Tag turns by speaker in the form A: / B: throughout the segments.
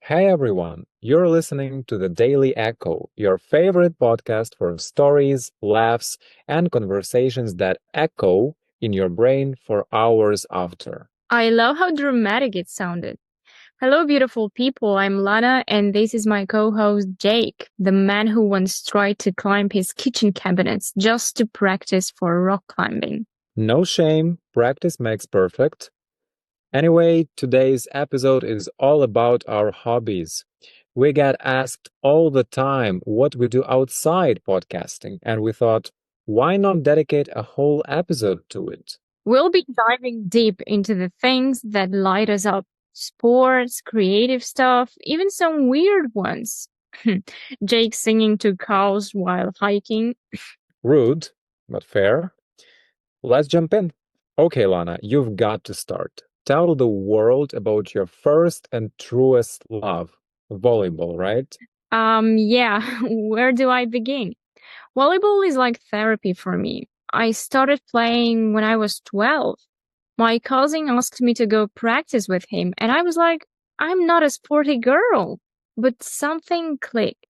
A: Hey everyone, you're listening to the Daily Echo, your favorite podcast for stories, laughs, and conversations that echo in your brain for hours after.
B: I love how dramatic it sounded. Hello, beautiful people. I'm Lana, and this is my co host, Jake, the man who once tried to climb his kitchen cabinets just to practice for rock climbing.
A: No shame, practice makes perfect. Anyway, today's episode is all about our hobbies. We get asked all the time what we do outside podcasting, and we thought, why not dedicate a whole episode to it?
B: We'll be diving deep into the things that light us up sports, creative stuff, even some weird ones. Jake singing to cows while hiking.
A: Rude, but fair. Let's jump in. Okay, Lana, you've got to start. Tell the world about your first and truest love, volleyball, right?
B: Yeah, where do I begin? Volleyball is like therapy for me. I started playing when I was 12. My cousin asked me to go practice with him, and I was like, I'm not a sporty girl. But something clicked.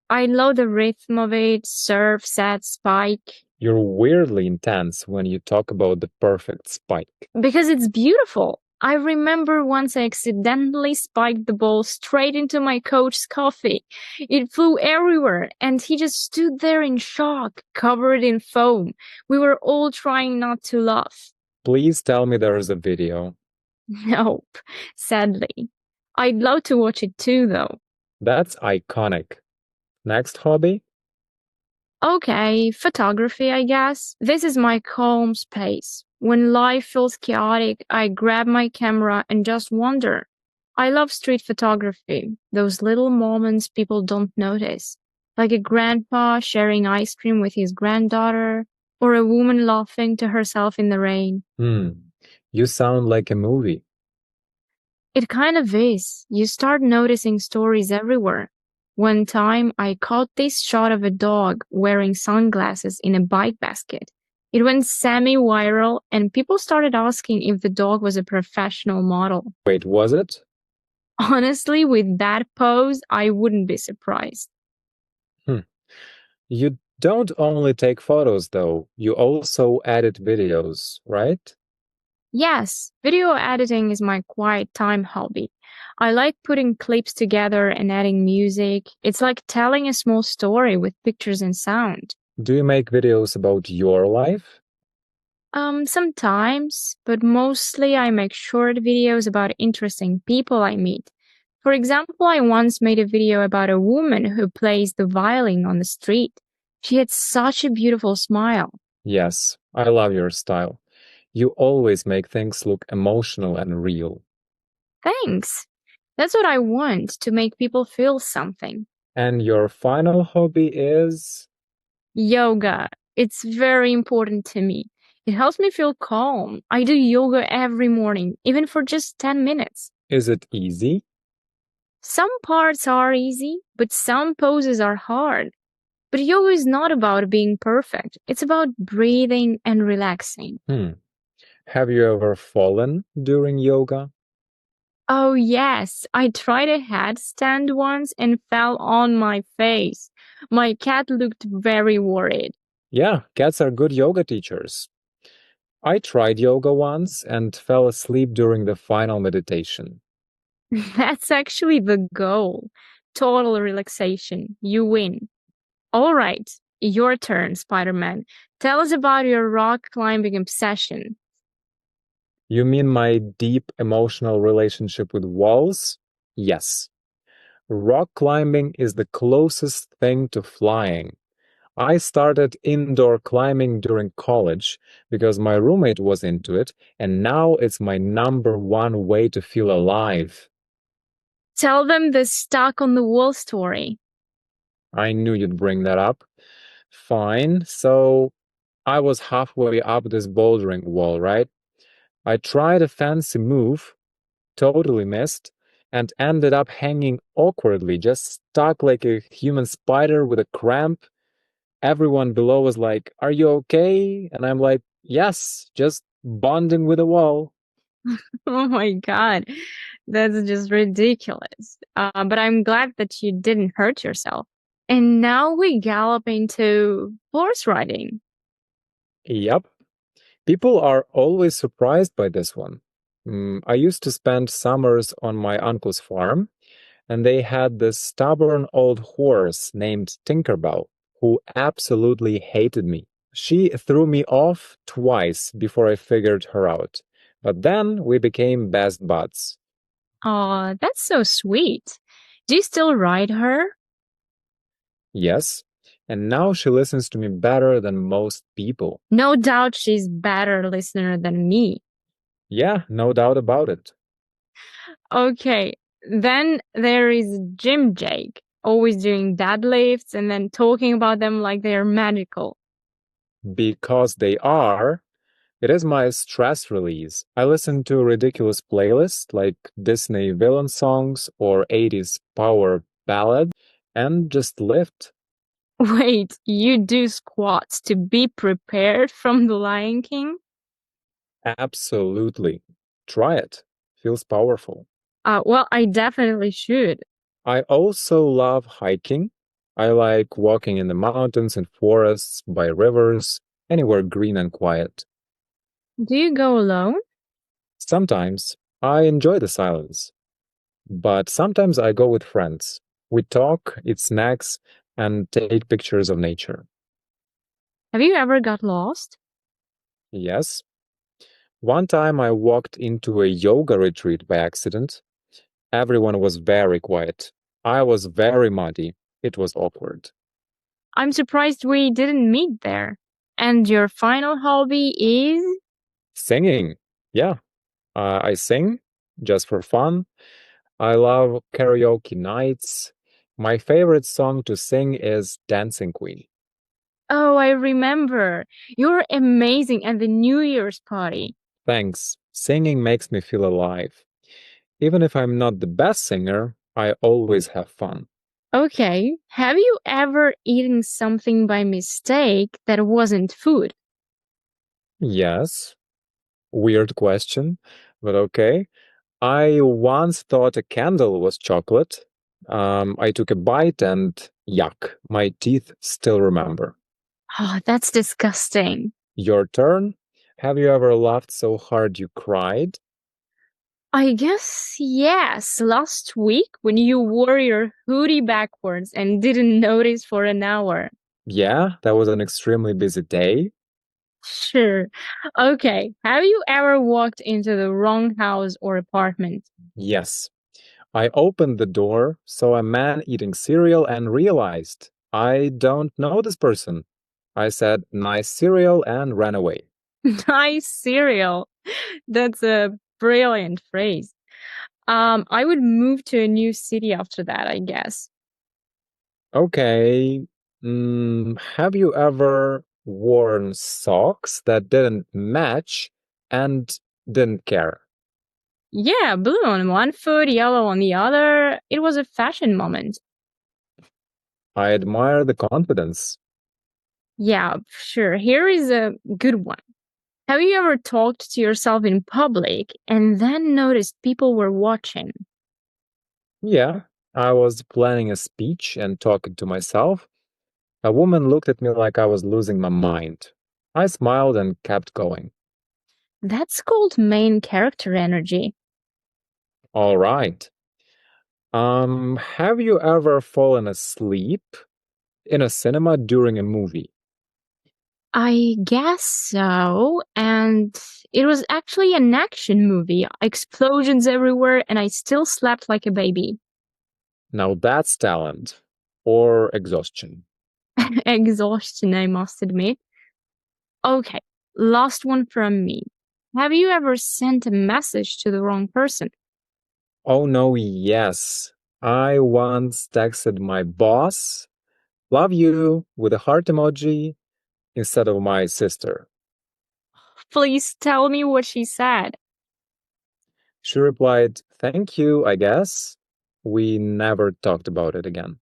B: I love the rhythm of it, serve, set, spike,
A: You're weirdly intense when you talk about the perfect spike.
B: because it's beautiful. I remember once I accidentally spiked the ball straight into my coach's coffee. It flew everywhere, and he just stood there in shock, covered in foam. We were all trying not to laugh.
A: Please tell me there is a video.
B: Nope, sadly. I'd love to watch it too, though.
A: That's iconic. Next hobby?
B: Okay, photography, I guess. This is my calm space. When life feels chaotic, I grab my camera and just wander. I love street photography, those little moments people don't notice, like a grandpa sharing ice cream with his granddaughter, or a woman laughing to herself in the rain.
A: Hmm, you sound like a movie.
B: It kind of is. You start noticing stories everywhere. One time, I caught this shot of a dog wearing sunglasses in a bike basket. It went semi-viral, and people started asking if the dog was a professional model.
A: Wait, was it?
B: Honestly, with that pose, I wouldn't be surprised.
A: Hmm. You don't only take photos, though, you also edit videos, right?
B: Yes, video editing is my quiet time hobby. I like putting clips together and adding music. It's like telling a small story with pictures and sound.
A: Do you make videos about your life?
B: Sometimes, but mostly I make short videos about interesting people I meet. For example, I once made a video about a woman who plays the violin on the street. She had such a beautiful smile.
A: Yes, I love your style. You always make things look emotional and real.
B: Thanks. That's what I want, to make people feel something.
A: And your final hobby is?
B: Yoga. It's very important to me. It helps me feel calm. I do yoga every morning, even for just 10 minutes.
A: Is it easy?
B: Some parts are easy, but some poses are hard. But yoga is not about being perfect. It's about breathing and relaxing.
A: Hmm. Have you ever fallen during yoga?
B: Oh, yes. I tried a headstand once and fell on my face. My cat looked very worried.
A: Yeah, cats are good yoga teachers. I tried yoga once and fell asleep during the final meditation.
B: That's actually the goal. Total relaxation. You win. All right. Your turn, Spider Man. Tell us about your rock climbing obsession.
A: You mean my deep emotional relationship with walls? Yes. Rock climbing is the closest thing to flying. I started indoor climbing during college because my roommate was into it, and now it's my number one way to feel alive.
B: Tell them the stuck on the wall story.
A: I knew you'd bring that up. Fine, so I was halfway up this bouldering wall, right? I tried a fancy move, totally missed, and ended up hanging awkwardly, just stuck like a human spider with a cramp. Everyone below was like, "Are you okay?" And I'm like, "Yes, just bonding with a wall."
B: Oh my God. That's just ridiculous. But I'm glad that you didn't hurt yourself. And now we gallop into horse riding.
A: Yep. People are always surprised by this one. I used to spend summers on my uncle's farm, and they had this stubborn old horse named Tinkerbell who absolutely hated me. She threw me off twice before I figured her out. But then we became best buds.
B: Aw, that's so sweet. Do you still ride her?
A: Yes, and now she listens to me better than most people.
B: No doubt she's better listener than me.
A: Yeah, no doubt about it.
B: Okay, then there is Jim Jake, always doing deadlifts and then talking about them like they are magical.
A: Because they are, it is my stress release. I listen to ridiculous playlists like Disney villain songs or 80s power ballads and just lift.
B: Wait, you do squats to be prepared from the Lion King?
A: Absolutely. Try it. Feels powerful.
B: Well, I definitely should.
A: I also love hiking. I like walking in the mountains and forests, by rivers, anywhere green and quiet.
B: Do you go alone?
A: Sometimes I enjoy the silence, but sometimes I go with friends. We talk, eat snacks, and take pictures of nature.
B: Have you ever got lost?
A: Yes. One time I walked into a yoga retreat by accident. Everyone was very quiet. I was very muddy. It was awkward.
B: I'm surprised we didn't meet there. And your final hobby is?
A: Singing. Yeah, I sing just for fun. I love karaoke nights. My favorite song to sing is Dancing Queen.
B: Oh, I remember. You're amazing at the New Year's party.
A: Thanks. Singing makes me feel alive. Even if I'm not the best singer, I always have fun.
B: Okay, have you ever eaten something by mistake that wasn't food?
A: Yes, weird question, but okay. I once thought a candle was chocolate. I took a bite and yuck, my teeth still remember.
B: Oh, that's disgusting.
A: Your turn. Have you ever laughed so hard you cried?
B: I guess yes. Last week when you wore your hoodie backwards and didn't notice for an hour.
A: Yeah, that was an extremely busy day.
B: Sure. Okay. Have you ever walked into the wrong house or apartment?
A: Yes. I opened the door, saw a man eating cereal, and realized I don't know this person. I said, nice cereal, and ran away.
B: Nice cereal. That's a brilliant phrase. I would move to a new city after that, I guess.
A: Okay. Have you ever worn socks that didn't match and didn't care?
B: Yeah, blue on one foot, yellow on the other. It was a fashion moment.
A: I admire the confidence.
B: Yeah, sure. Here is a good one. Have you ever talked to yourself in public and then noticed people were watching?
A: Yeah, I was planning a speech and talking to myself. A woman looked at me like I was losing my mind. I smiled and kept going.
B: That's called main character energy.
A: All right. Have you ever fallen asleep in a cinema during a movie?
B: I guess so. And it was actually an action movie. Explosions everywhere, and I still slept like a baby.
A: Now that's talent or exhaustion.
B: Exhaustion, I must admit. Okay, last one from me. Have you ever sent a message to the wrong person?
A: Oh no, yes. I once texted my boss, love you, with a heart emoji instead of my sister.
B: Please tell me what she said.
A: She replied, thank you, I guess. We never talked about it again.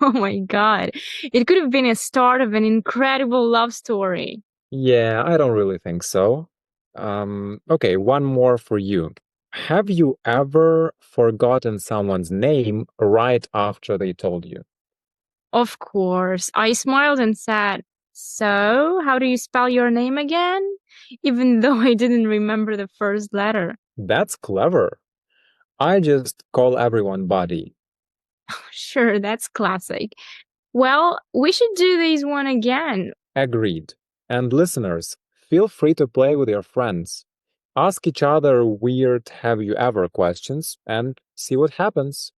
B: Oh my god. It could have been a start of an incredible love story.
A: Yeah, I don't really think so. Okay, one more for you. Have you ever forgotten someone's name right after they told you?
B: Of course. I smiled and said, "So, how do you spell your name again?" Even though I didn't remember the first letter.
A: That's clever. I just call everyone buddy.
B: Sure, that's classic. Well, we should do this one again.
A: Agreed. And listeners, feel free to play with your friends. Ask each other weird have you ever questions and see what happens.